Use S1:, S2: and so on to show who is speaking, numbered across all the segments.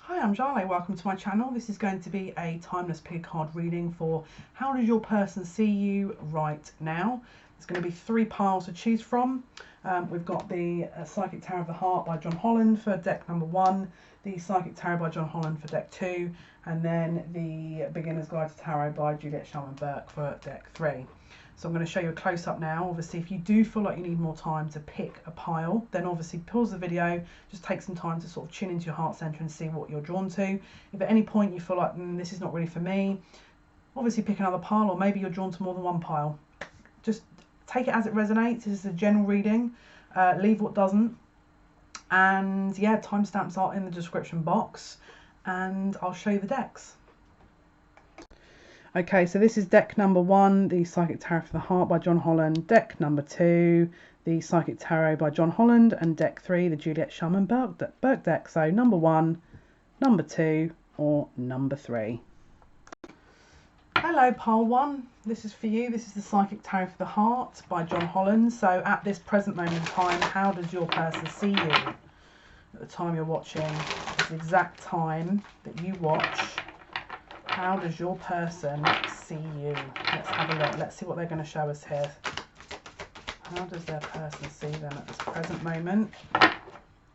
S1: Hi, I'm Jale. Welcome to my channel. This is going to be a timeless pick card reading for how does your person see you right now. There's going to be 3 piles to choose from. We've got the Psychic Tarot of the Heart by John Holland for deck number 1, the Psychic Tarot by John Holland for deck 2, and then the Beginner's Guide to Tarot by Juliet Sharman-Burke for deck 3. So I'm going to show you a close-up now. Obviously, if you do feel like you need more time to pick a pile, then obviously pause the video, just take some time to sort of tune into your heart centre and see what you're drawn to. If at any point you feel like this is not really for me, obviously pick another pile, or maybe you're drawn to more than one pile. Just take it as it resonates. This is a general reading. Leave what doesn't. And yeah, timestamps are in the description box, and I'll show you the decks. Okay, so this is deck number 1, the Psychic Tarot for the Heart by John Holland. Deck number 2, the Psychic Tarot by John Holland. And deck 3, the Juliet Sharman-Burke deck. So number 1, number 2, or number 3. Hello, pile 1. This is for you. This is the Psychic Tarot for the Heart by John Holland. So at this present moment in time, how does your person see you? At the time you're watching, the exact time that you watch, how does your person see you? Let's have a look. Let's see what they're going to show us here. How does their person see them at this present moment?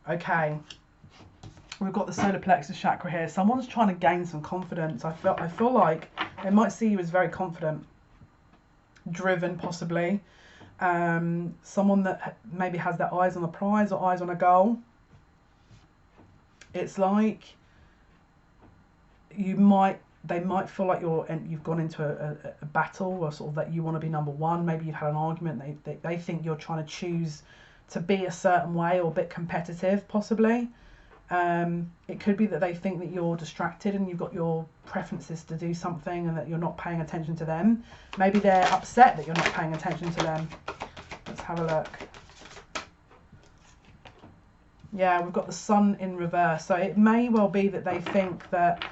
S1: Okay. We've got the solar plexus chakra here. Someone's trying to gain some confidence. I feel like they might see you as very confident, driven possibly. Someone that maybe has their eyes on the prize or eyes on a goal. It's like they might feel like you've gone into a battle, or sort of that you want to be number 1. Maybe you've had an argument. They think you're trying to choose to be a certain way, or a bit competitive possibly. It could be that they think that you're distracted and you've got your preferences to do something and that you're not paying attention to them. Maybe they're upset that you're not paying attention to them. Let's have a look. Yeah, we've got the Sun in reverse. So it may well be that they think that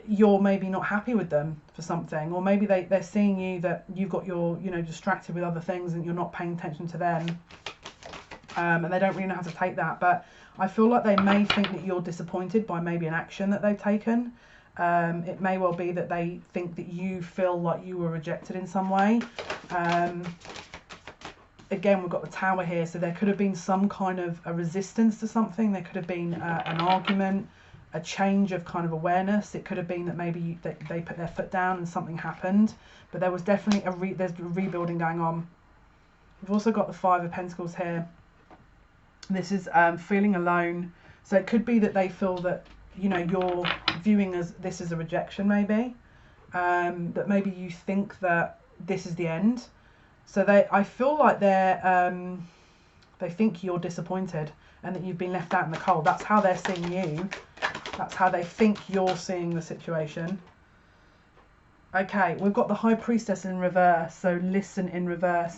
S1: you're maybe not happy with them for something, or maybe they're seeing you that you've got your distracted with other things and you're not paying attention to them, and they don't really know how to take that. But I feel like they may think that you're disappointed by maybe an action that they've taken. It may well be that they think that you feel like you were rejected in some way. Again, we've got the Tower here, so there could have been some kind of a resistance to something. There could have been an argument, a change of kind of awareness. It could have been that maybe they put their foot down and something happened, but there was definitely there's rebuilding going on. We've also got the 5 of Pentacles here. This is feeling alone, so it could be that they feel that you're viewing this as a rejection, maybe that maybe you think that this is the end. So I feel like they think you're disappointed and that you've been left out in the cold. That's how they're seeing you. That's how they think you're seeing the situation. Okay, we've got the High Priestess in reverse, so listen in reverse.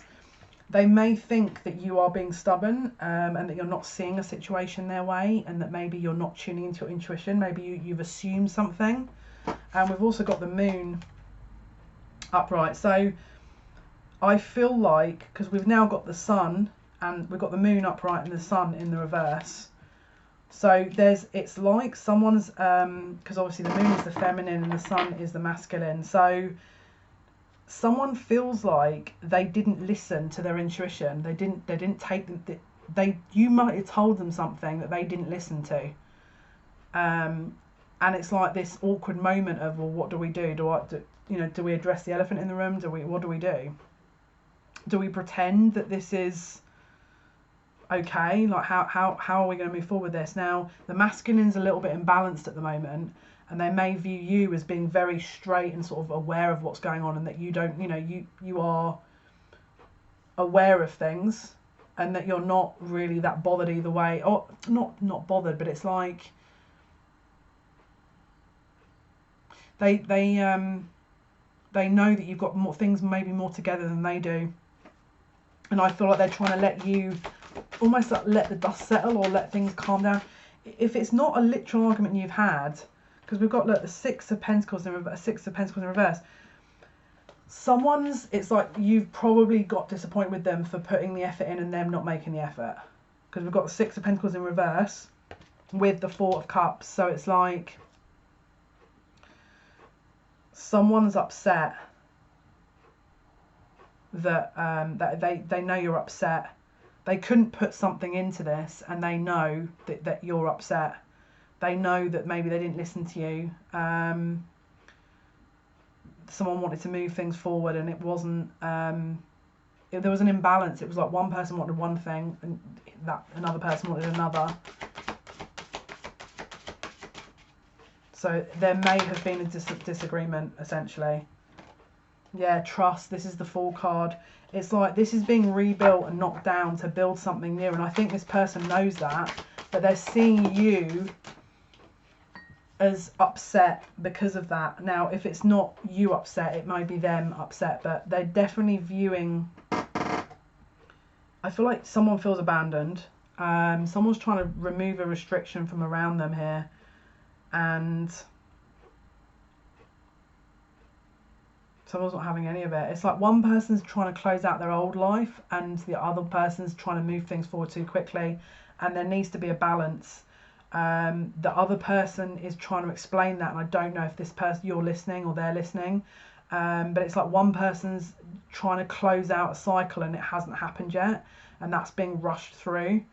S1: They may think that you are being stubborn, and that you're not seeing a situation their way, and that maybe you're not tuning into your intuition. Maybe you've assumed something. And we've also got the Moon upright. So I feel like, because we've now got the Sun, and we've got the Moon upright and the Sun in the reverse. So it's like someone's, because obviously the Moon is the feminine and the Sun is the masculine. So someone feels like they didn't listen to their intuition. They didn't take you might have told them something that they didn't listen to. And it's like this awkward moment of, well, what do we do? Do we address the elephant in the room? What do we do? Do we pretend that this is okay? Like how are we going to move forward with this? Now the masculine's a little bit imbalanced at the moment, and they may view you as being very straight and sort of aware of what's going on, and that you don't, you are aware of things, and that you're not really that bothered either way, or not bothered, but it's like they know that you've got more things, maybe more together than they do. And I feel like they're trying to let you almost like let the dust settle, or let things calm down. If it's not a literal argument you've had, because we've got the 6 of Pentacles in reverse, it's like you've probably got disappointed with them for putting the effort in and them not making the effort. Because we've got the 6 of Pentacles in reverse, with the Four of Cups. So it's like someone's upset that that they know you're upset. They couldn't put something into this, and they know that you're upset. They know that maybe they didn't listen to you. Someone wanted to move things forward, and it wasn't. There was an imbalance. It was like one person wanted one thing, and that another person wanted another. So there may have been a disagreement, essentially. Yeah, trust. This is the Fool card. It's like this is being rebuilt and knocked down to build something new. And I think this person knows that, but they're seeing you as upset because of that. Now, if it's not you upset, it might be them upset, but they're definitely viewing... I feel like someone feels abandoned. Someone's trying to remove a restriction from around them here. And someone's not having any of it. It's like one person's trying to close out their old life and the other person's trying to move things forward too quickly, and there needs to be a balance. The other person is trying to explain that, and I don't know if this person, you're listening or they're listening, but it's like one person's trying to close out a cycle and it hasn't happened yet, and that's being rushed through,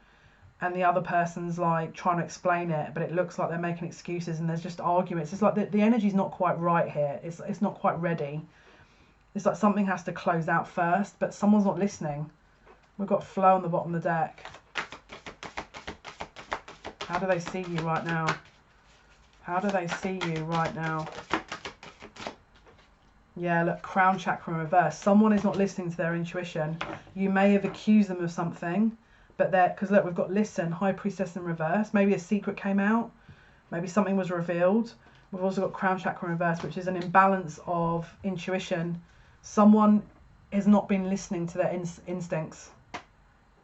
S1: and the other person's like trying to explain it, but it looks like they're making excuses and there's just arguments. It's like the energy's not quite right here. It's not quite ready. It's like something has to close out first, but someone's not listening. We've got Flow on the bottom of the deck. How do they see you right now? How do they see you right now? Yeah, look, Crown Chakra in reverse. Someone is not listening to their intuition. You may have accused them of something, but they're... Because look, we've got Listen, High Priestess in reverse. Maybe a secret came out. Maybe something was revealed. We've also got Crown Chakra in reverse, which is an imbalance of intuition. Someone has not been listening to their instincts.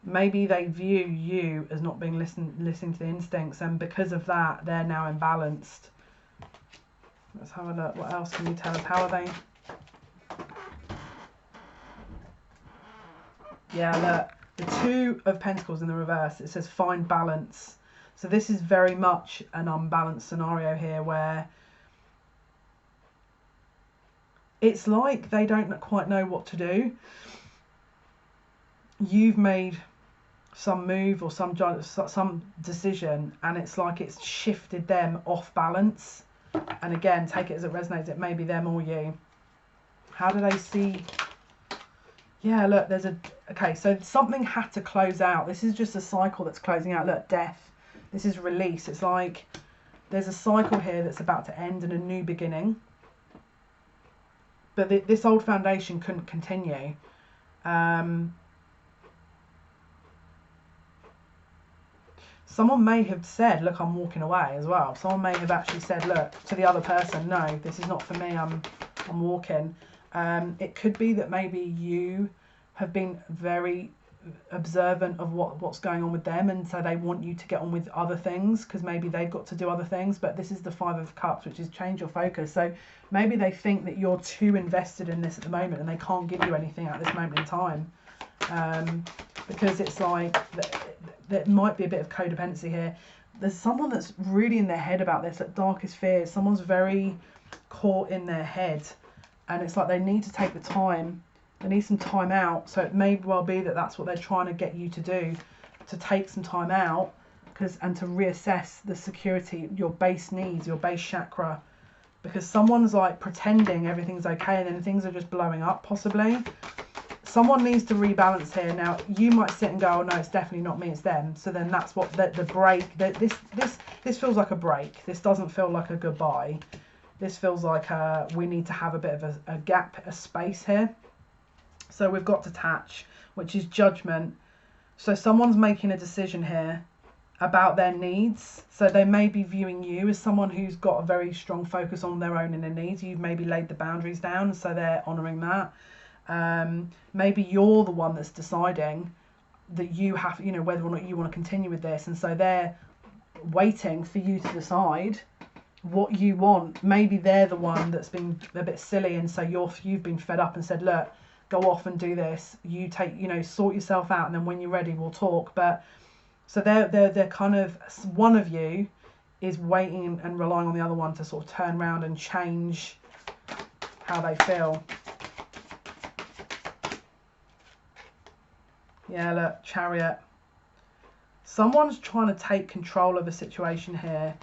S1: Maybe they view you as not being listening to the instincts, and because of that, they're now imbalanced. Let's have a look. What else can you tell us? How are they? Yeah, look. The Two of Pentacles in the reverse. It says find balance. So this is very much an unbalanced scenario here, where it's like they don't quite know what to do. You've made some move or some decision, and it's like it's shifted them off balance. And again, take it as it resonates. It may be them or you. How do they see? Yeah, look, there's a... Okay, so something had to close out. This is just a cycle that's closing out. Look, death. This is release. It's like there's a cycle here that's about to end and a new beginning. But this old foundation couldn't continue. Someone may have said, look, I'm walking away as well. Someone may have actually said, look, to the other person, no, this is not for me, I'm walking. It could be that maybe you have been very observant of what's going on with them, and so they want you to get on with other things because maybe they've got to do other things. But this is the Five of Cups, which is change your focus. So maybe they think that you're too invested in this at the moment and they can't give you anything at this moment in time, because it's like there might be a bit of codependency here. There's someone that's really in their head about this, at darkest fears. Someone's very caught in their head, and it's like they need to take the time. They need some time out. So it may well be that that's what they're trying to get you to do, to take some time out, and to reassess the security, your base needs, your base chakra, because someone's like pretending everything's okay and then things are just blowing up possibly. Someone needs to rebalance here. Now, you might sit and go, oh no, it's definitely not me, it's them. So then that's what the break, this feels like a break. This doesn't feel like a goodbye. This feels like we need to have a bit of a gap, a space here. So we've got detach, which is judgment. So someone's making a decision here about their needs. So they may be viewing you as someone who's got a very strong focus on their own inner needs. You've maybe laid the boundaries down, so they're honouring that. Maybe you're the one that's deciding that you have, you know, whether or not you want to continue with this, and so they're waiting for you to decide what you want. Maybe they're the one that's been a bit silly, and so you've been fed up and said, look, go off and do this, you take, you know, sort yourself out, and then when you're ready we'll talk. But So they're kind of, one of you is waiting and relying on the other one to sort of turn around and change how they feel. Yeah, look, Chariot. Someone's trying to take control of a situation here,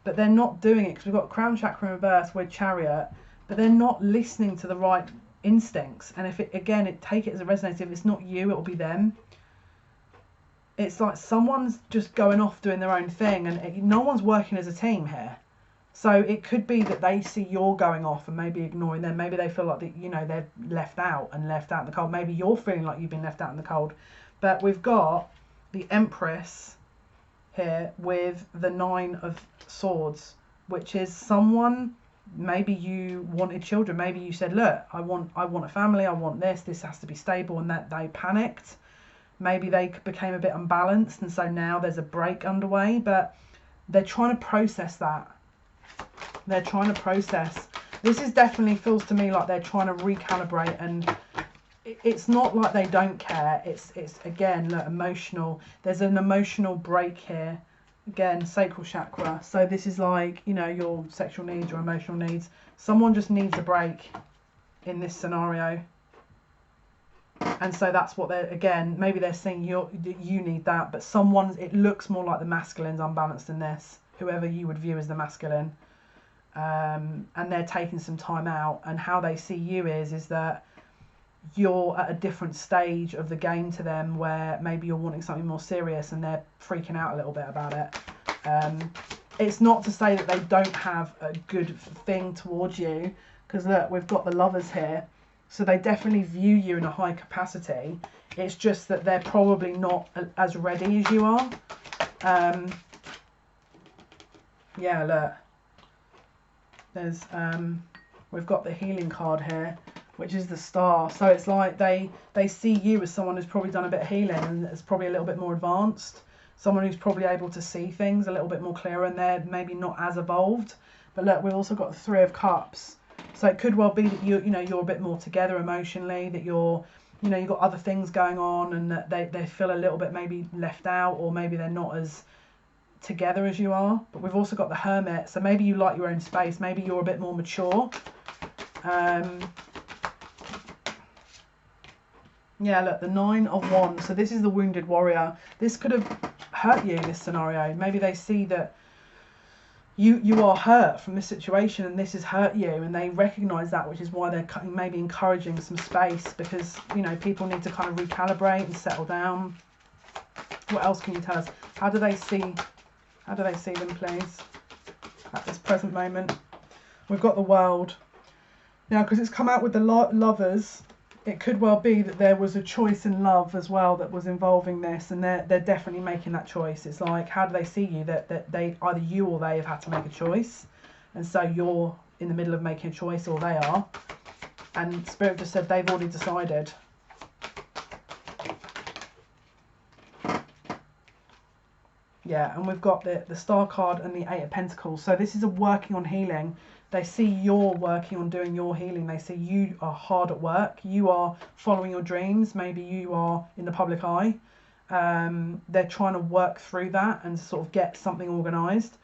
S1: but they're not doing it because we've got Crown Chakra in reverse with Chariot, but they're not listening to the right instincts. And if it, again, take it as a resonator, if it's not you, it'll be them. It's like someone's just going off doing their own thing, and no one's working as a team here. So it could be that they see you're going off and maybe ignoring them. Maybe they feel like that, you know, they're left out in the cold. Maybe you're feeling like you've been left out in the cold. But we've got the Empress here with the 9 of Swords, which is someone, maybe you wanted children. Maybe you said, look, I want a family. I want this has to be stable, and that they panicked. Maybe they became a bit unbalanced, and so now there's a break underway, but they're trying to process that. They're trying to process. This is definitely feels to me like they're trying to recalibrate, and it's not like they don't care. It's again, look, emotional. There's an emotional break here. Again, sacral chakra. So this is like, you know, your sexual needs, your emotional needs. Someone just needs a break in this scenario. And so that's what they're, again, maybe they're saying you need that, but it looks more like the masculine's unbalanced in this, whoever you would view as the masculine. And they're taking some time out, and how they see you is that you're at a different stage of the game to them, where maybe you're wanting something more serious and they're freaking out a little bit about it. It's not to say that they don't have a good thing towards you, because look, we've got the Lovers here. So they definitely view you in a high capacity. It's just that they're probably not as ready as you are. Yeah, look. There's we've got the healing card here, which is the Star. So it's like they see you as someone who's probably done a bit of healing and is probably a little bit more advanced. Someone who's probably able to see things a little bit more clearer, and they're maybe not as evolved. But look, we've also got the 3 of Cups. So it could well be that you're a bit more together emotionally, that you've got other things going on, and that they feel a little bit maybe left out, or maybe they're not as together as you are. But we've also got the Hermit, so maybe you like your own space, maybe you're a bit more mature. Yeah, look, the 9 of Wands. So this is the Wounded Warrior. This could have hurt you, this scenario. Maybe they see that you are hurt from this situation, and this has hurt you, and they recognise that, which is why they're maybe encouraging some space, because, you know, people need to kind of recalibrate and settle down. What else can you tell us? How do they see them, please, at this present moment? We've got the World. Now, because it's come out with the Lovers, it could well be that there was a choice in love as well that was involving this, and they're definitely making that choice. It's like, how do they see you? That they, either you or they have had to make a choice, and so you're in the middle of making a choice, or they are. And Spirit just said they've already decided. Yeah, and we've got the Star card and the 8 of Pentacles. So this is a working on healing. They see you're working on doing your healing. They see you are hard at work. You are following your dreams. Maybe you are in the public eye. They're trying to work through that and sort of get something organised.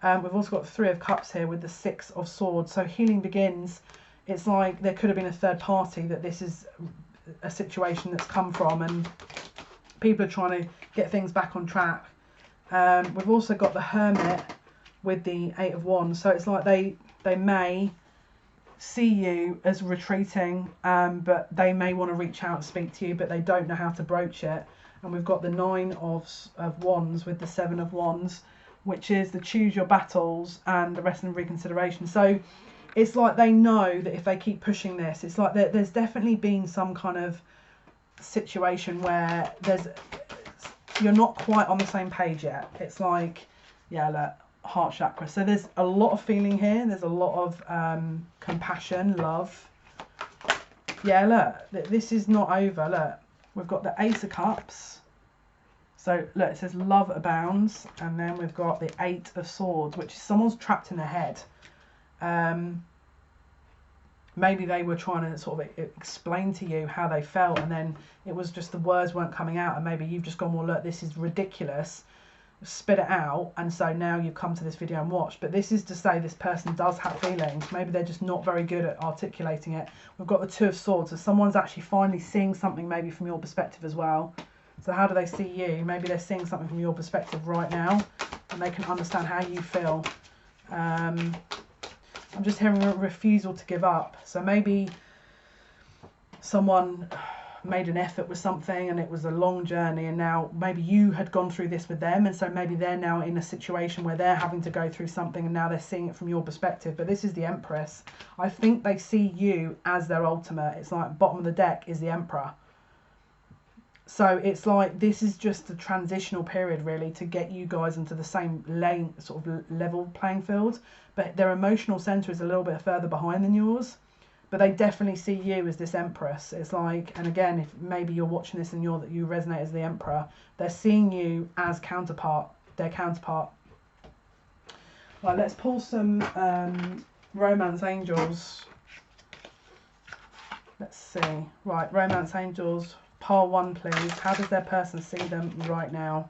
S1: We've also got the 3 of Cups here with the 6 of Swords. So healing begins. It's like there could have been a third party that this is a situation that's come from, and people are trying to get things back on track. We've also got the Hermit with the 8 of Wands. So it's like they may see you as retreating, but they may want to reach out and speak to you, but they don't know how to broach it. And we've got the 9 of Wands with the 7 of Wands, which is the choose your battles and the rest and reconsideration. So it's like they know that if they keep pushing this, it's like there's definitely been some kind of situation where you're not quite on the same page yet. It's like, yeah, look, heart chakra. So there's a lot of feeling here. There's a lot of compassion, love. Yeah, look, this is not over. Look, we've got the Ace of Cups. So look, it says love abounds, and then we've got the 8 of Swords, which is someone's trapped in their head. maybe they were trying to sort of explain to you how they felt, and then it was just the words weren't coming out, and maybe you've just gone, well, look, this is ridiculous, spit it out, and so now you've come to this video and watched. But this is to say this person does have feelings. Maybe they're just not very good at articulating it. We've got the Two of Swords, so someone's actually finally seeing something maybe from your perspective as well. So how do they see you? Maybe they're seeing something from your perspective right now, and they can understand how you feel. I'm just hearing a refusal to give up. So maybe someone made an effort with something and it was a long journey, and now maybe you had gone through this with them, and so maybe they're now in a situation where they're having to go through something, and now they're seeing it from your perspective. But this is the Empress. I think they see you as their ultimate. It's like bottom of the deck is the Emperor. So it's like this is just a transitional period really to get you guys into the same lane, sort of level playing field. But their emotional center is a little bit further behind than yours. But they definitely see you as this Empress. It's like, and again, if maybe you're watching this and you resonate as the Emperor, they're seeing you as counterpart, their counterpart. Right, let's pull some romance angels. Let's see. Right, romance angels. Pile 1, please. How does their person see them right now?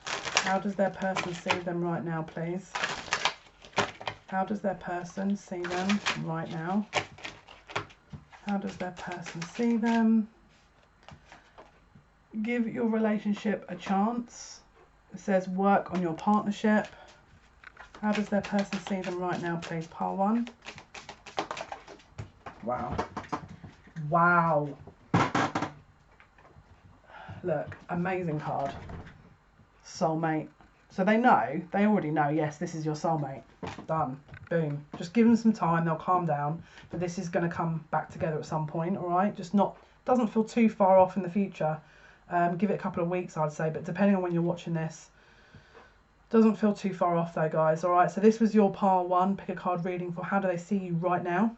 S1: How does their person see them right now, please? How does their person see them right now? How does their person see them? Give your relationship a chance. It says work on your partnership. How does their person see them right now, please? Pile 1. Wow. Wow. Look, amazing card. Soulmate. So they already know, yes, this is your soulmate. Done. Boom. Just give them some time, they'll calm down. But this is going to come back together at some point, alright? Just doesn't feel too far off in the future. Give it a couple of weeks, I'd say, but depending on when you're watching this. Doesn't feel too far off though, guys. Alright, so this was your pile 1. Pick a card reading for how do they see you right now.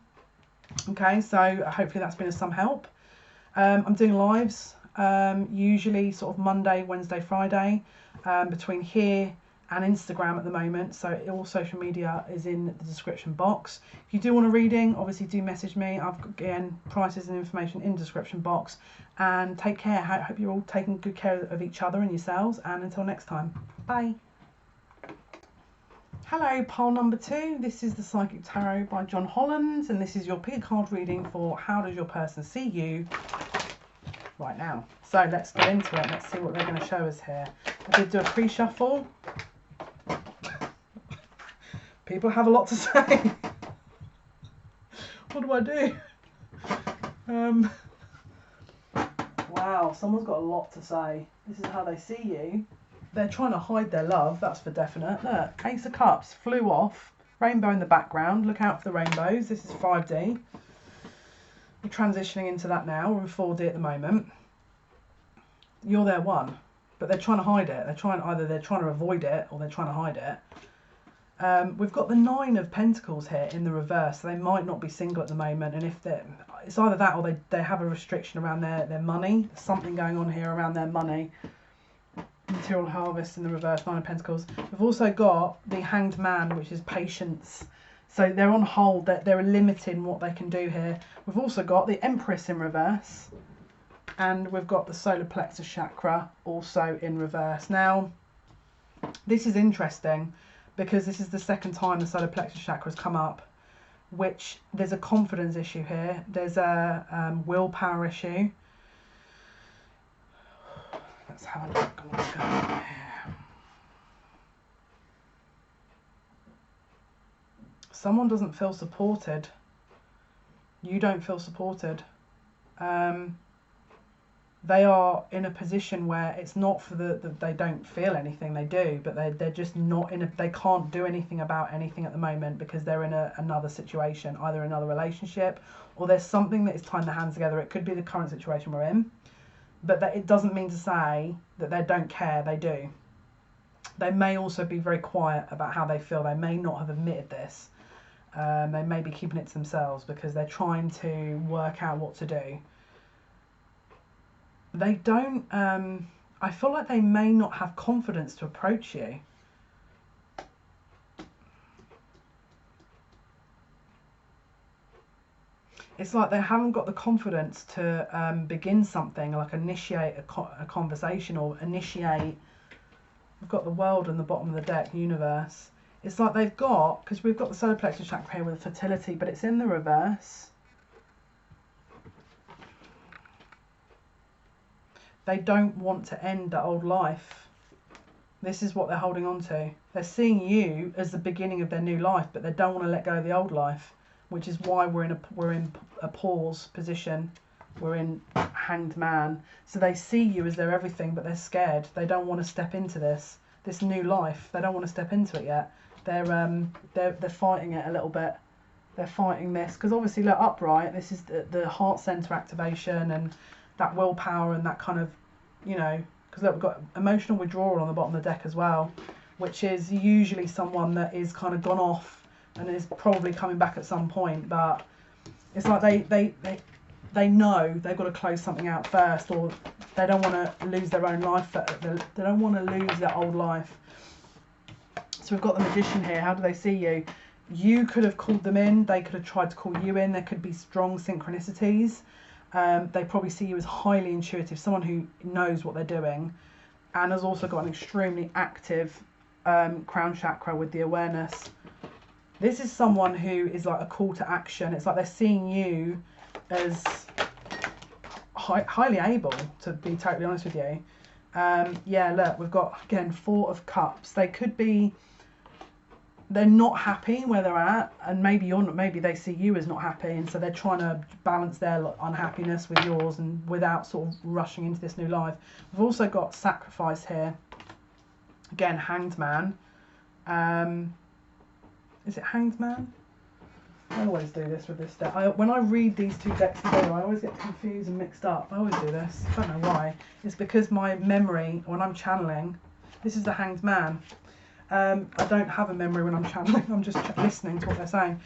S1: Okay, so hopefully that's been of some help. I'm doing lives. Usually sort of Monday, Wednesday, Friday, between here and Instagram at the moment. So all social media is in the description box. If you do want a reading, obviously do message me. I've got, again, prices and information in the description box. And take care. I hope you're all taking good care of each other and yourselves. And until next time, bye. Hello, pile number 2. This is the Psychic Tarot by John Holland, and this is your pick a card reading for how does your person see you right now. So let's get into it. Let's see what they're going to show us here. I did do a pre-shuffle. People have a lot to say. What do I do? Wow, someone's got a lot to say. This is how they see you. They're trying to hide their love, that's for definite. Look, Ace of Cups flew off. Rainbow in the background. Look out for the rainbows. This is 5D. We're transitioning into that now. We're in 4D at the moment. You're their one, but they're trying to hide it. They're trying to avoid it, or they're trying to hide it. We've got the 9 of Pentacles here in the reverse. So they might not be single at the moment, and if it's either that or they have a restriction around their money. There's something going on here around their money. Material Harvest in the reverse, 9 of Pentacles. We've also got the Hanged Man, which is patience. So they're on hold, they're limiting what they can do here. We've also got the Empress in reverse. And we've got the solar plexus chakra also in reverse. Now, this is interesting because this is the second time the solar plexus chakra has come up, which there's a confidence issue here. There's a willpower issue. Let's have a look. What's going on here? Someone doesn't feel supported. You don't feel supported. They are in a position where it's not for they don't feel anything, they do, but they're just not they can't do anything about anything at the moment because they're in another situation, either another relationship or there's something that is tying their hands together. It could be the current situation we're in. But it doesn't mean to say that they don't care, they do. They may also be very quiet about how they feel. They may not have admitted this. They may be keeping it to themselves because they're trying to work out what to do. They don't, I feel like they may not have confidence to approach you. it's like they haven't got the confidence to begin something, like initiate a conversation or initiate. We've got the world on the bottom of the deck, universe. It's like they've got, because we've got the solar plexus chakra here with fertility, but it's in the reverse. They don't want to end the old life. This is what they're holding on to. They're seeing you as the beginning of their new life, but they don't want to let go of the old life, which is why we're in a pause position. We're in Hanged Man. So they see you as their everything, but they're scared. They don't want to step into this new life. They don't want to step into it yet. They're fighting it a little bit. They're fighting this because obviously, look, upright. This is the heart center activation and that willpower and that kind of, you know, because look, we've got emotional withdrawal on the bottom of the deck as well, which is usually someone that is kind of gone off and is probably coming back at some point. But it's like they know they've got to close something out first, or they don't want to lose their own life. They don't want to lose their old life. So we've got the Magician here. How do they see you? You could have called them in. They could have tried to call you in. There could be strong synchronicities. They probably see you as highly intuitive, someone who knows what they're doing, and has also got an extremely active crown chakra with the awareness. This is someone who is like a call to action. It's like they're seeing you as highly able, to be totally honest with you. Yeah, look, we've got, again, 4 of Cups. They could be, they're not happy where they're at, and maybe they see you as not happy, and so they're trying to balance their unhappiness with yours, and without sort of rushing into this new life. We've also got Sacrifice here. Again, Hanged Man. Is it Hanged Man? I always do this with this deck. When I read these two decks together, I always get confused and mixed up. I always do this. I don't know why. It's because my memory, when I'm channeling, this is the Hanged Man. I don't have a memory when I'm channeling. I'm just listening to what they're saying.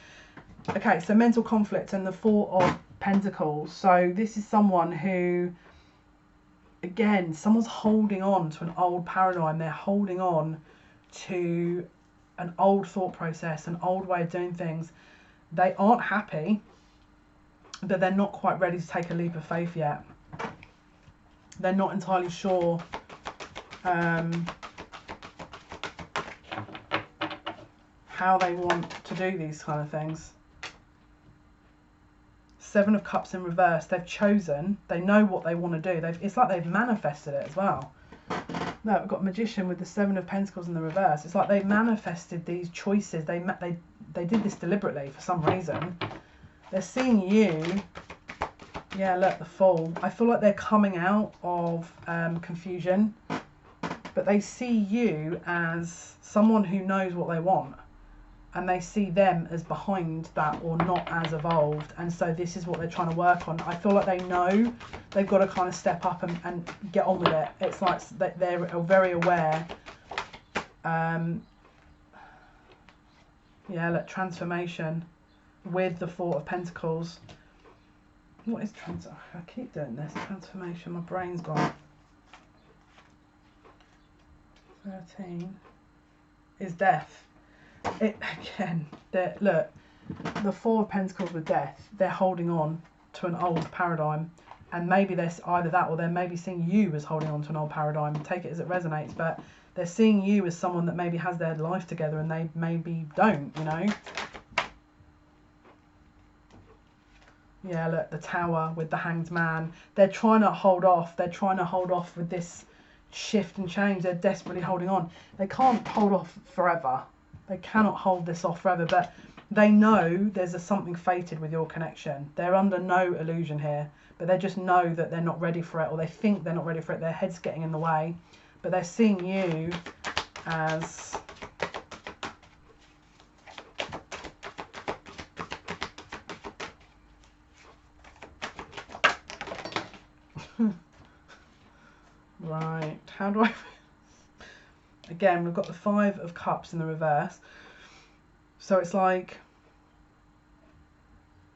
S1: Okay, so mental conflict and the 4 of Pentacles. So this is someone who, again, someone's holding on to an old paradigm. They're holding on to an old thought process, an old way of doing things. They aren't happy, but they're not quite ready to take a leap of faith yet. They're not entirely sure how they want to do these kind of things. 7 of Cups in reverse. They've chosen. They know what they want to do. It's like they've manifested it as well. No, we've got Magician with the 7 of Pentacles in the reverse. It's like they manifested these choices. They did this deliberately for some reason. They're seeing you. Yeah, look, the Fool. I feel like they're coming out of confusion, but they see you as someone who knows what they want, and they see them as behind that or not as evolved, and so this is what they're trying to work on. I feel like they know they've got to kind of step up and get on with it. It's like they're very aware. Yeah, look, transformation with the 4 of Pentacles. What is I keep doing this. Transformation. My brain's gone. 13 is death. Again, look, the 4 of Pentacles with death. They're holding on to an old paradigm, and maybe they're either that, or they're maybe seeing you as holding on to an old paradigm. Take it as it resonates, but they're seeing you as someone that maybe has their life together and they maybe don't, you know. Yeah, look, the Tower with the Hanged Man. They're trying to hold off. They're trying to hold off with this shift and change. They're desperately holding on. They can't hold off forever. They cannot hold this off forever, but they know there's something fated with your connection. They're under no illusion here, but they just know that they're not ready for it, or they think they're not ready for it. Their head's getting in the way, but they're seeing you as right. How do I... Again, we've got the 5 of Cups in the reverse. So it's like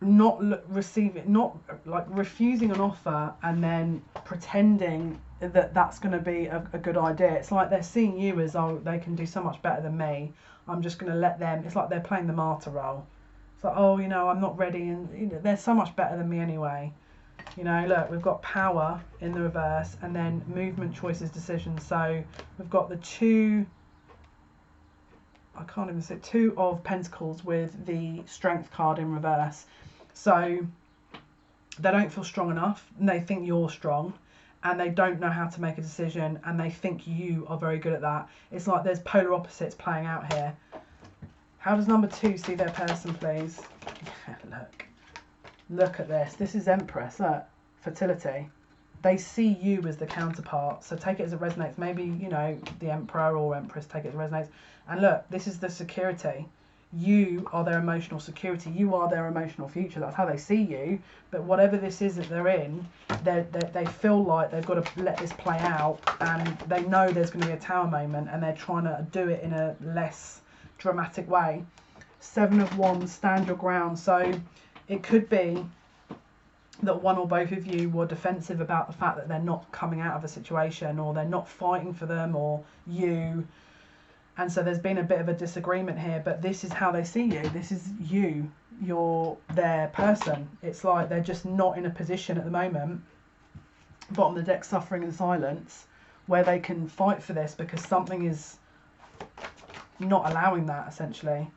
S1: not refusing an offer and then pretending that that's going to be a good idea. It's like they're seeing you as, oh, they can do so much better than me. I'm just going to let them. It's like they're playing the martyr role. It's It's like, oh, you know, I'm not ready, and you know, they're so much better than me anyway. You know, look, we've got power in the reverse, and then movement, choices, decisions. So we've got the two, I can't even say, 2 of Pentacles with the Strength card in reverse. So they don't feel strong enough, and they think you're strong, and they don't know how to make a decision, and they think you are very good at that. It's like there's polar opposites playing out here. How does number 2 see their person, please? Yeah, look at this. This is Empress, look, fertility. They see you as the counterpart, so take it as it resonates. Maybe, you know, the Emperor or Empress, take it as it resonates. And look, this is the security. You are their emotional security. You are their emotional future. That's how they see you. But whatever this is that they're in, they feel like they've got to let this play out, and they know there's going to be a tower moment, and they're trying to do it in a less dramatic way. 7 of Wands, stand your ground. So it could be that one or both of you were defensive about the fact that they're not coming out of a situation, or they're not fighting for them or you. And so there's been a bit of a disagreement here, but this is how they see you. This is you. You're their person. It's like they're just not in a position at the moment, bottom of the deck, suffering in silence, where they can fight for this, because something is not allowing that, essentially.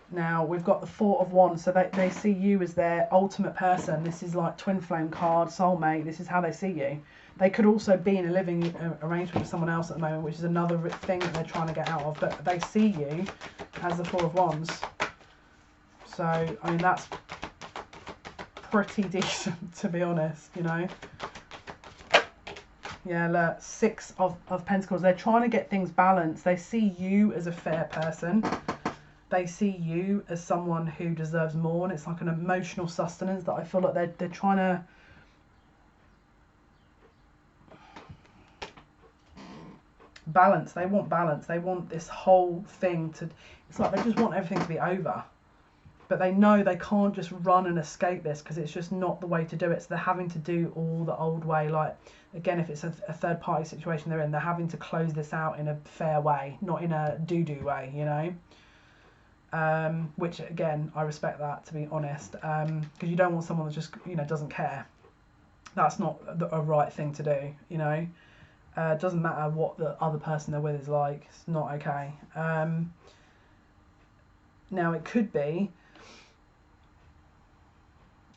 S1: Now, we've got the 4 of Wands, so they see you as their ultimate person. This is like Twinflame card, Soulmate. This is how they see you. They could also be in a living arrangement with someone else at the moment, which is another thing that they're trying to get out of. But they see you as the 4 of Wands. So, I mean, that's pretty decent, to be honest, you know. Yeah, look, 6 of Pentacles. They're trying to get things balanced. They see you as a fair person. They see you as someone who deserves more. And it's like an emotional sustenance that I feel like they're trying to... balance. They want balance. They want this whole thing to... It's like they just want everything to be over. But they know they can't just run and escape this, because it's just not the way to do it. So they're having to do all the old way. Like, again, if it's a third party situation they're in, they're having to close this out in a fair way, not in a do-do way, you know. Which, again, I respect that, to be honest. Because you don't want someone that just, you know, doesn't care. That's not a right thing to do, you know. It doesn't matter what the other person they're with is like. It's not okay. Now, it could be,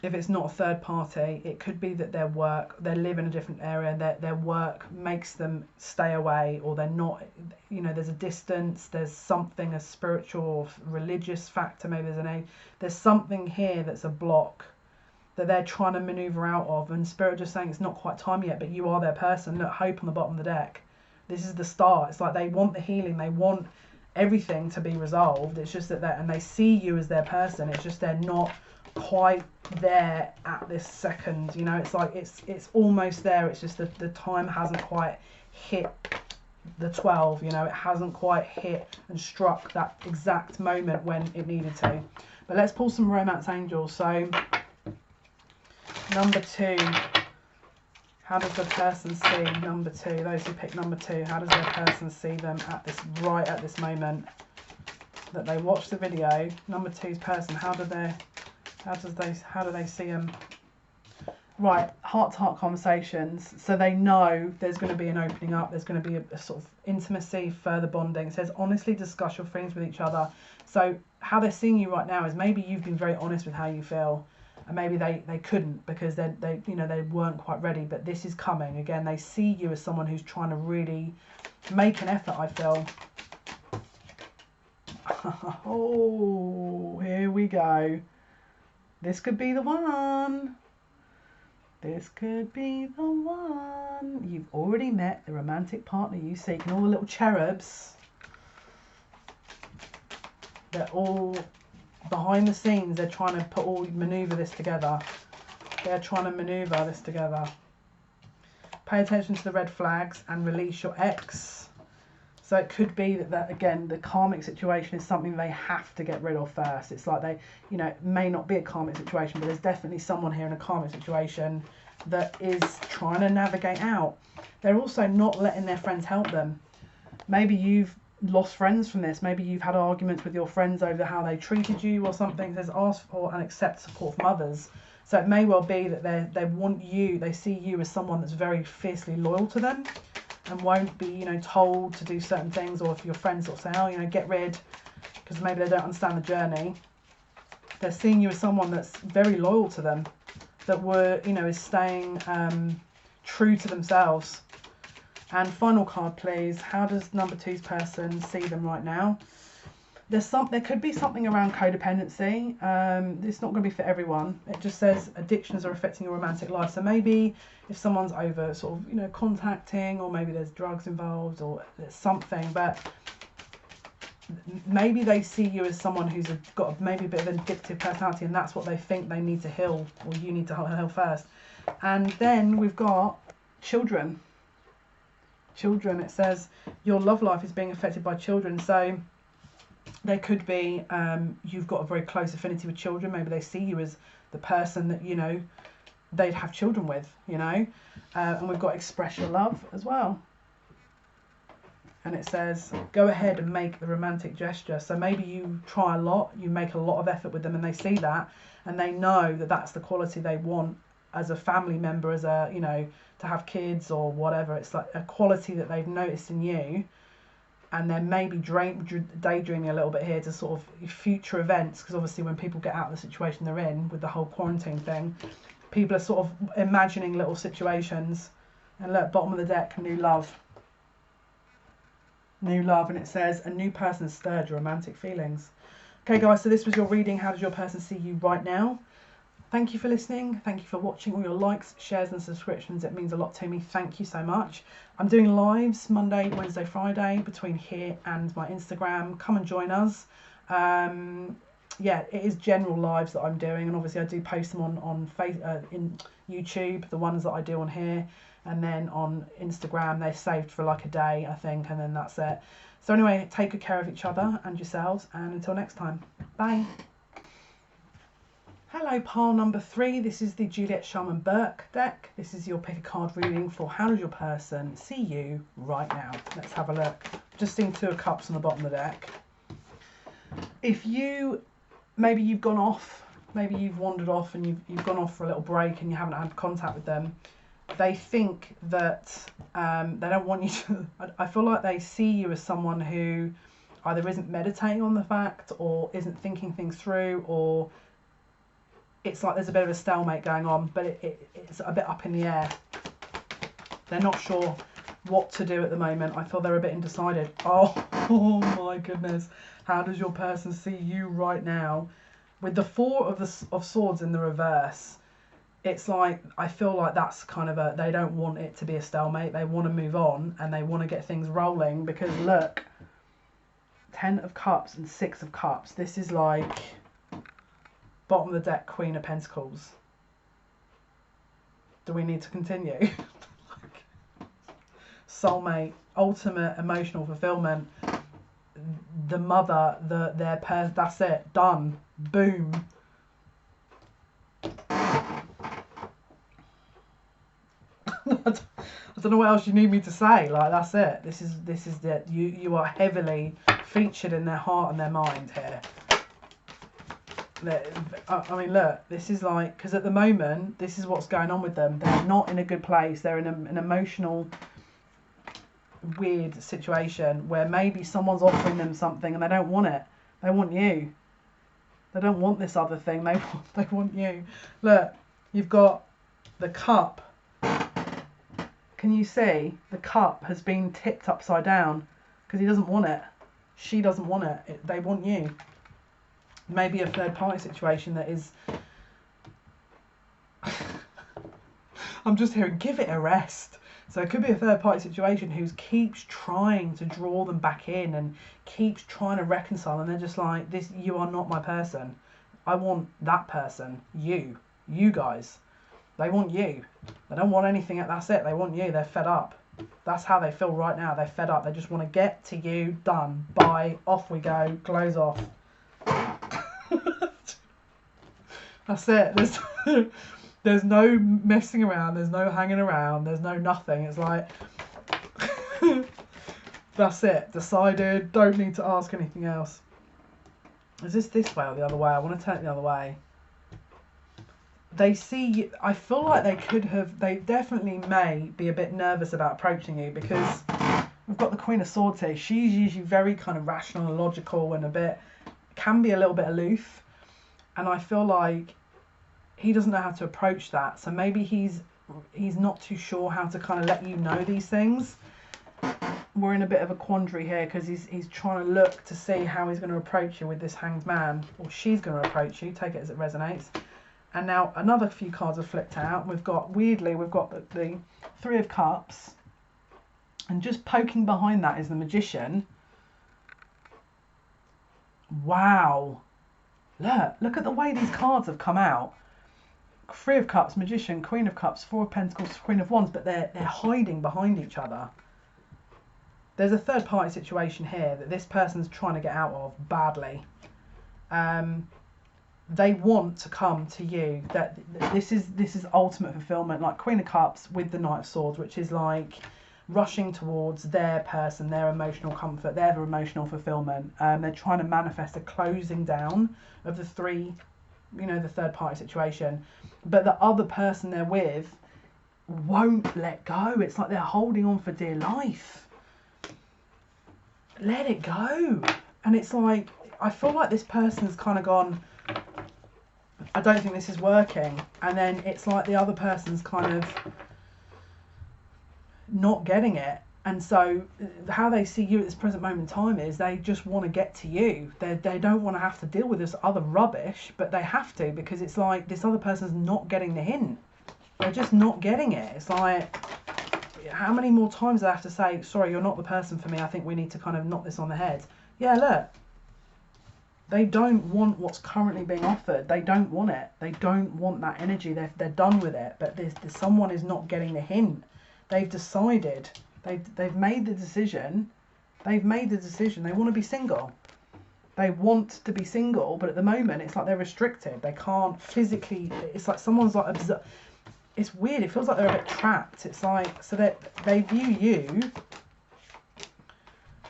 S1: if it's not a third party, it could be that their work, they live in a different area, their work makes them stay away, or they're not, you know, there's a distance, there's something, a spiritual or religious factor, maybe there's something here that's a block that they're trying to maneuver out of, and Spirit just saying it's not quite time yet, but you are their person. Look, hope on the bottom of the deck. This is the start. It's like they want the healing, they want everything to be resolved. It's just that and they see you as their person. It's just they're not quite there at this second, you know. It's like it's almost there. It's just that the time hasn't quite hit the 12, you know. It hasn't quite hit and struck that exact moment when it needed to. But let's pull some romance angels. So number 2, how does the person see number 2? Those who pick number 2, how does their person see them at this at this moment that they watch the video? Number 2's person, how do they see them? Right, heart-to-heart conversations. So they know there's going to be an opening up. There's going to be a sort of intimacy, further bonding. It says honestly discuss your feelings with each other. So how they're seeing you right now is maybe you've been very honest with how you feel, and maybe they couldn't because they you know, they weren't quite ready. But this is coming. Again, they see you as someone who's trying to really make an effort, I feel. Oh, here we go. This could be the one. This could be the one. You've already met the romantic partner you seek. And all the little cherubs, they're all behind the scenes. They're trying to maneuver this together. They're trying to maneuver this together. Pay attention to the red flags and release your ex. So it could be that again, the karmic situation is something they have to get rid of first. It's like they, you know, it may not be a karmic situation, but there's definitely someone here in a karmic situation that is trying to navigate out. They're also not letting their friends help them. Maybe you've lost friends from this. Maybe you've had arguments with your friends over how they treated you or something. There's ask for and accept support from others. So it may well be that they want you, they see you as someone that's very fiercely loyal to them and won't be, you know, told to do certain things. Or if your friends sort of say, oh, you know, get rid, because maybe they don't understand the journey. They're seeing you as someone that's very loyal to them, that is staying true to themselves. And final card, please. How does number 2's person see them right now? There could be something around codependency. It's not going to be for everyone. It just says addictions are affecting your romantic life. So maybe if someone's over sort of, you know, contacting, or maybe there's drugs involved, or there's something, but maybe they see you as someone who's got maybe a bit of an addictive personality, and that's what they think they need to heal, or you need to heal first. And then we've got children. Children, it says your love life is being affected by children. So there could be you've got a very close affinity with children. Maybe they see you as the person that, you know, they'd have children with, you know. And we've got express your love as well. And it says go ahead and make the romantic gesture. So maybe you try a lot, you make a lot of effort with them, and they see that, and they know that that's the quality they want as a family member, as a, you know, to have kids or whatever. It's like a quality that they've noticed in you, and they're maybe daydreaming a little bit here to sort of future events, because obviously when people get out of the situation they're in with the whole quarantine thing, people are sort of imagining little situations. And look, bottom of the deck, new love. New love, and it says a new person has stirred your romantic feelings. Okay guys, so this was your reading. How does your person see you right now? Thank you for listening. Thank you for watching. All your likes, shares and subscriptions. It means a lot to me. Thank you so much. I'm doing lives Monday, Wednesday, Friday between here and my Instagram. Come and join us. Yeah, it is general lives that I'm doing, and obviously I do post them on in YouTube, the ones that I do on here, and then on Instagram they're saved for like a day, I think, and then that's it. So anyway, take good care of each other and yourselves, and until next time, bye. Hello, pile number 3. This is the Juliet Sharman Burke deck. This is your pick a card reading for how does your person see you right now. Let's have a look. Just seeing 2 of Cups on the bottom of the deck. If you, maybe you've gone off, maybe you've wandered off and you've gone off for a little break and you haven't had contact with them, they think that they don't want you to, I feel like they see you as someone who either isn't meditating on the fact, or isn't thinking things through, or it's like there's a bit of a stalemate going on, but it's a bit up in the air. They're not sure what to do at the moment. I feel they're a bit undecided. Oh my goodness. How does your person see you right now? With the 4 of Swords in the reverse, it's like, I feel like that's kind of they don't want it to be a stalemate. They want to move on and they want to get things rolling, because look, 10 of Cups and 6 of Cups. This is like bottom of the deck, Queen of Pentacles. Do we need to continue? Soulmate, ultimate emotional fulfillment, the mother, that's it, done, boom. I don't know what else you need me to say. Like, that's it. This is it. You are heavily featured in their heart and their mind here. I mean, look, this is like, because at the moment, this is what's going on with them. They're not in a good place. They're in an emotional, weird situation where maybe someone's offering them something and they don't want it. They want you. They don't want this other thing. They want you. Look, you've got the cup. Can you see? The cup has been tipped upside down because he doesn't want it. She doesn't want it. They want you. Maybe a third party situation that is... I'm just hearing, give it a rest. So it could be a third party situation who keeps trying to draw them back in and keeps trying to reconcile, and they're just like, this, you are not my person. I want that person. You guys. They want you. They don't want anything. That's it. They want you. They're fed up. That's how they feel right now. They're fed up. They just want to get to you. Done. Bye. Off we go. Close off. That's it. There's no messing around. There's no hanging around. There's no nothing. It's like That's it. Decided. Don't need to ask anything else. Is this way or the other way? I want to turn it the other way. They see. I feel like they could have. They definitely may be a bit nervous about approaching you because we've got the Queen of Swords here. She's usually very kind of rational and logical and can be a little bit aloof. And I feel like he doesn't know how to approach that. So maybe he's not too sure how to kind of let you know these things. We're in a bit of a quandary here because he's trying to look to see how he's going to approach you with this Hanged Man, or she's going to approach you. Take it as it resonates. And now another few cards have flipped out. We've got the Three of Cups, and just poking behind that is the Magician. Wow, look at the way these cards have come out. Three of Cups, Magician, Queen of Cups, Four of Pentacles, Queen of Wands, but they're hiding behind each other. There's a third party situation here that this person's trying to get out of badly. They want to come to you. That this is ultimate fulfillment, like Queen of Cups with the Knight of Swords, which is like rushing towards their person, their emotional comfort, their emotional fulfillment. They're trying to manifest a closing down of the three, the third party situation. But the other person they're with won't let go. It's like they're holding on for dear life. Let it go. And it's like, I feel like this person's kind of gone, I don't think this is working. And then it's like the other person's kind of not getting it. And so how they see you at this present moment in time is they just want to get to you. They don't want to have to deal with this other rubbish, but they have to, because it's like this other person's not getting the hint. They're just not getting it. It's like, how many more times do I have to say, sorry, you're not the person for me. I think we need to kind of knock this on the head. Yeah, look. They don't want what's currently being offered. They don't want it. They don't want that energy. They're done with it. But someone is not getting the hint. They've decided. They've made the decision. They've made the decision. They want to be single. They want to be single, but at the moment it's like they're restricted. They can't physically. It's like someone's like it's weird. It feels like they're a bit trapped. It's like, so that they view you.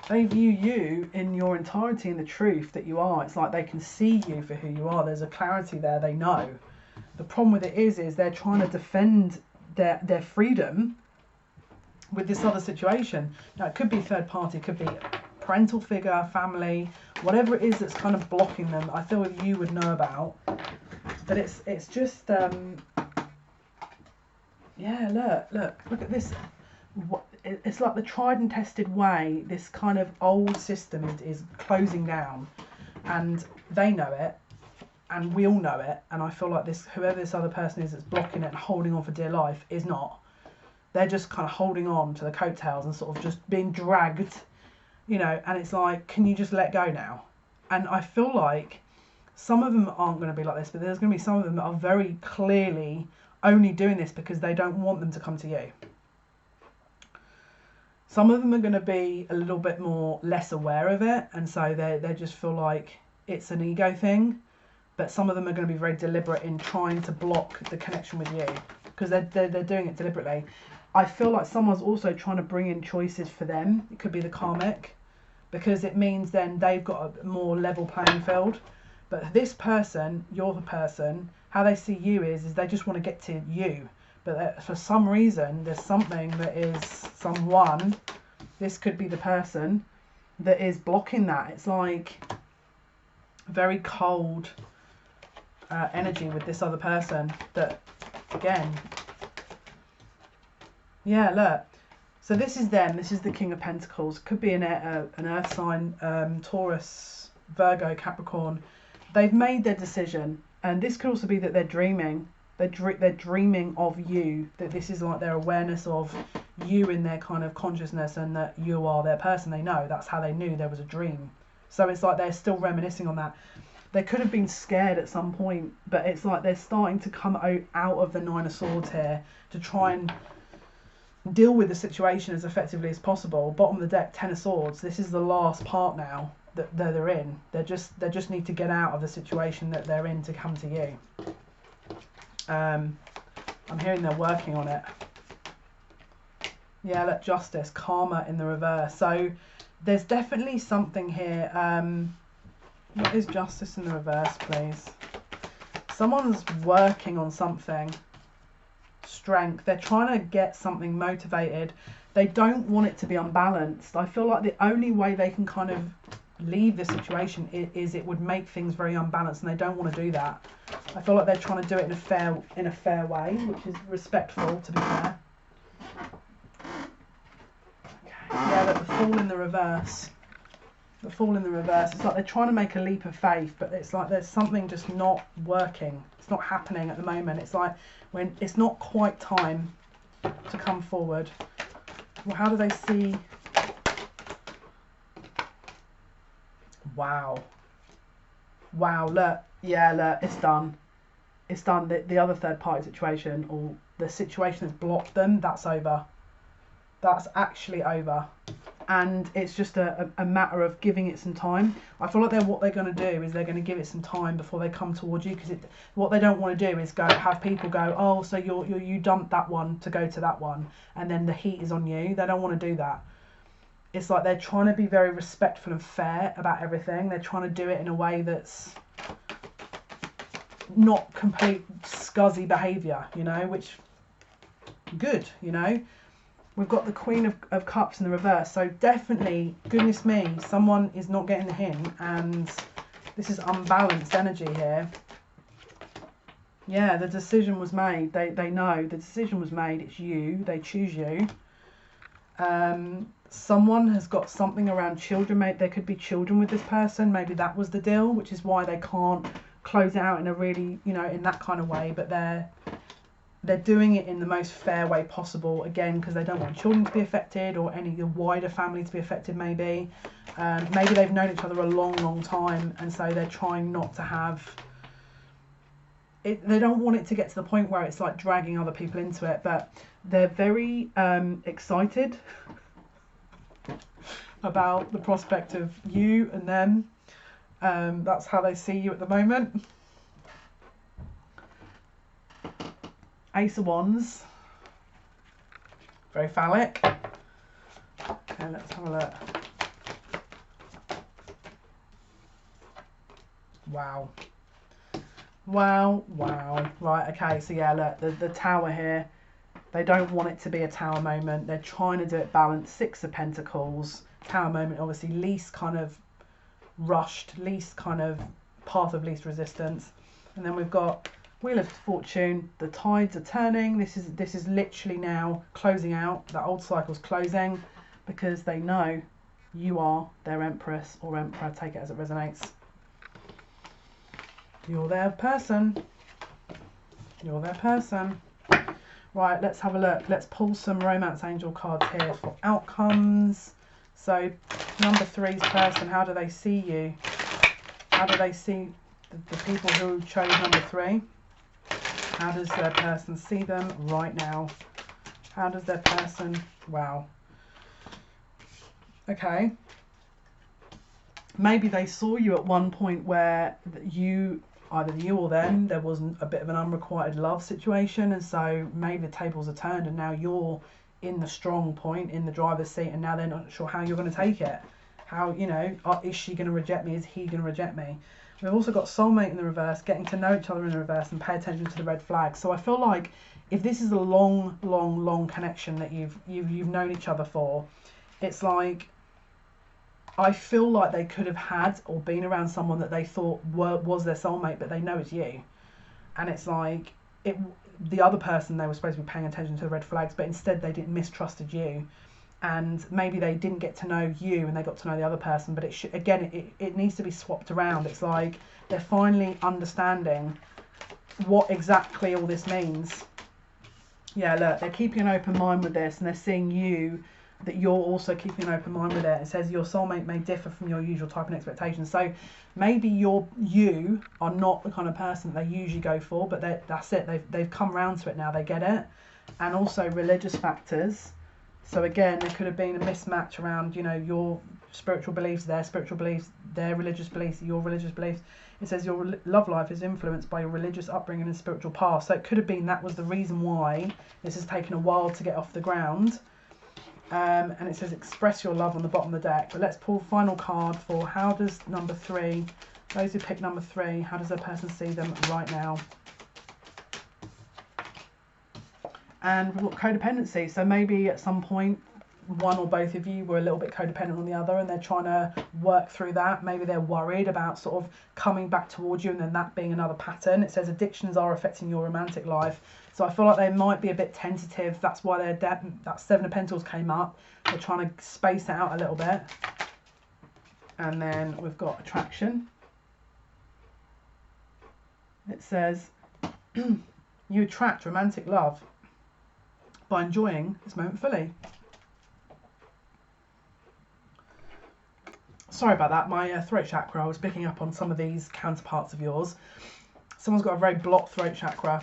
S1: They view you in your entirety and the truth that you are. It's like they can see you for who you are. There's a clarity there. They know. The problem with it is they're trying to defend their freedom with this other situation. Now, it could be third party, it could be parental figure, family, whatever it is that's kind of blocking them. I feel you would know about. But it's just yeah, look at this. It's like the tried and tested way. This kind of old system is closing down, and they know it, and we all know it. And I feel like whoever this other person is that's blocking it and holding on for dear life is not. They're just kind of holding on to the coattails and sort of just being dragged, and it's like, can you just let go now? And I feel like some of them aren't going to be like this, but there's going to be some of them that are very clearly only doing this because they don't want them to come to you. Some of them are going to be a little bit less aware of it, and so they just feel like it's an ego thing. But some of them are going to be very deliberate in trying to block the connection with you because they're doing it deliberately. I feel like someone's also trying to bring in choices for them. It could be the karmic, because it means then they've got a more level playing field. But this person, you're the person, how they see you is they just want to get to you. But for some reason, there's something that is someone, this could be the person, that is blocking that. It's like very cold energy with this other person that, again, yeah, look. So this is them. This is the King of Pentacles. Could be an earth sign, Taurus, Virgo, Capricorn. They've made their decision, and this could also be that they're dreaming. They're dreaming of you. That this is like their awareness of you in their kind of consciousness, and that you are their person. They know. That's how they knew there was a dream. So it's like they're still reminiscing on that. They could have been scared at some point, but it's like they're starting to come out of the Nine of Swords here to try and deal with the situation as effectively as possible. Bottom of the deck, Ten of Swords. This is the last part now that they're in. They just need to get out of the situation that they're in to come to you. I'm hearing they're working on it. Yeah, look, Justice, Karma in the reverse. So There's definitely something here. What is justice in the reverse, please? Someone's working on something. Strength. They're trying to get something motivated. They don't want it to be unbalanced. I feel like the only way they can kind of leave the situation is it would make things very unbalanced, and they don't want to do that. I feel like they're trying to do it in a fair way, which is respectful, to be fair. Okay. Yeah, look, the Fool in the reverse. The Fool in the reverse. It's like they're trying to make a leap of faith, but it's like there's something just not working. It's not happening at the moment. It's like when it's not quite time to come forward. Well, how do they see? Wow. Wow, look. Yeah, look, it's done. It's done. The other third party situation, or the situation that's blocked them, that's over. That's actually over. And it's just a matter of giving it some time. I feel like what they're going to do is they're going to give it some time before they come towards you, because what they don't want to do is have people go, oh, so you dumped that one to go to that one, and then the heat is on you. They don't want to do that. It's like they're trying to be very respectful and fair about everything. They're trying to do it in a way that's not complete scuzzy behaviour, you know, which good, you know. We've got the Queen of Cups in the reverse. So definitely, goodness me, someone is not getting the hint, and this is unbalanced energy here. Yeah, the decision was made. They know the decision was made. It's you. They choose you. Someone has got something around children. Maybe there could be children with this person. Maybe that was the deal, which is why they can't close it out in a really, you know, in that kind of way. But they're doing it in the most fair way possible, again, because they don't want children to be affected or any of the wider family to be affected. Maybe they've known each other a long time, and so they're trying not to have it. They don't want it to get to the point where it's like dragging other people into it, but they're very excited about the prospect of you and them. That's how they see you at the moment. Ace of Wands, very phallic. Okay, let's have a look. Wow. Right, okay, so yeah, look, the Tower here, they don't want it to be a Tower moment. They're trying to do it balanced. Six of Pentacles, Tower moment, obviously least kind of rushed, least kind of path of least resistance. And then we've got Wheel of Fortune, the tides are turning. This is literally now closing out. The old cycle's closing, because they know you are their Empress or Emperor. Take it as it resonates. You're their person. You're their person. Right, let's have a look. Let's pull some Romance Angel cards here for outcomes. So, number 3's person, how do they see you? How do they see the people who chose number 3? How does their person see them right now? How does their person... Wow. Okay. Maybe they saw you at one point where either you or them, there wasn't a bit of an unrequited love situation, and so maybe the tables are turned and now you're in the strong point, in the driver's seat, and now they're not sure how you're going to take it. How, you know, is she going to reject me? Is he going to reject me? We've also got Soulmate in the reverse, getting to know each other in the reverse, and pay attention to the red flags. So I feel like if this is a long connection that you've known each other for, it's like, I feel like they could have had or been around someone that they thought was their soulmate, but they know it's you. And it's like, the other person, they were supposed to be paying attention to the red flags, but instead they didn't mistrusted you. And maybe they didn't get to know you and they got to know the other person, but it needs to be swapped around. It's like they're finally understanding what exactly all this means. Yeah, look, they're keeping an open mind with this, and they're seeing you, that you're also keeping an open mind with it. It says your soulmate may differ from your usual type and expectations. So maybe you are not the kind of person that they usually go for, but that's it. They've come around to it now. They get it. And also religious factors. So again, there could have been a mismatch around, you know, your spiritual beliefs, their spiritual beliefs, their religious beliefs, your religious beliefs. It says your love life is influenced by your religious upbringing and spiritual past. So it could have been that was the reason why this has taken a while to get off the ground. And it says express your love on the bottom of the deck. But let's pull final card for how does number 3, those who pick number 3, how does their person see them right now? And we've got codependency. So maybe at some point, one or both of you were a little bit codependent on the other and they're trying to work through that. Maybe they're worried about sort of coming back towards you and then that being another pattern. It says addictions are affecting your romantic life. So I feel like they might be a bit tentative. That's why that 7 of Pentacles came up. They're trying to space it out a little bit. And then we've got attraction. It says you attract romantic love by enjoying this moment fully. Sorry about that, my throat chakra, I was picking up on some of these counterparts of yours. Someone's got a very blocked throat chakra.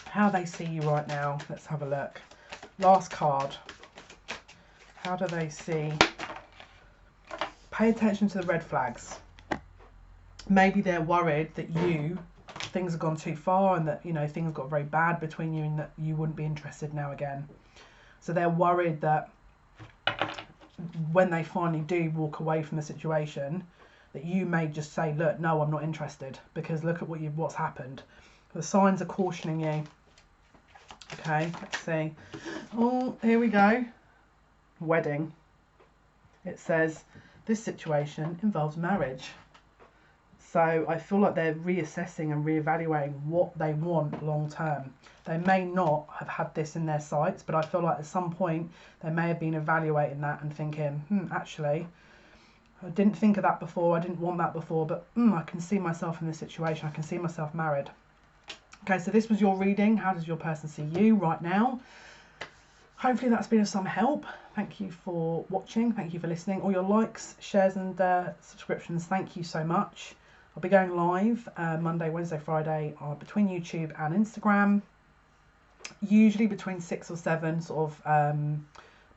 S1: How they see you right now, let's have a look. Last card. How do they see? Pay attention to the red flags. Maybe they're worried that things have gone too far and that, you know, things got very bad between you and that you wouldn't be interested now again. So they're worried that when they finally do walk away from the situation, that you may just say, look, no, I'm not interested, because look at what's happened. The signs are cautioning you. Okay, let's see. Oh, here we go. Wedding. It says this situation involves marriage. So I feel like they're reassessing and reevaluating what they want long term. They may not have had this in their sights, but I feel like at some point they may have been evaluating that and thinking, actually, I didn't think of that before, I didn't want that before, but I can see myself in this situation, I can see myself married. Okay, so this was your reading. How does your person see you right now? Hopefully that's been of some help. Thank you for watching, thank you for listening. All your likes, shares and subscriptions, thank you so much. I'll be going live Monday, Wednesday, Friday between YouTube and Instagram. Usually between 6 or 7 sort of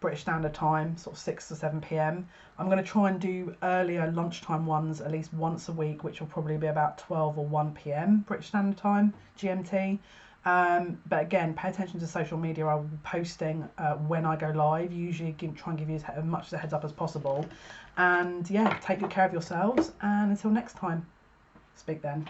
S1: British Standard Time, sort of 6 or 7 p.m. I'm going to try and do earlier lunchtime ones at least once a week, which will probably be about 12 or 1 p.m. British Standard Time, GMT. But again, pay attention to social media. I will be posting when I go live, usually try and give you as much of a heads up as possible. And yeah, take good care of yourselves, and until next time, speak then.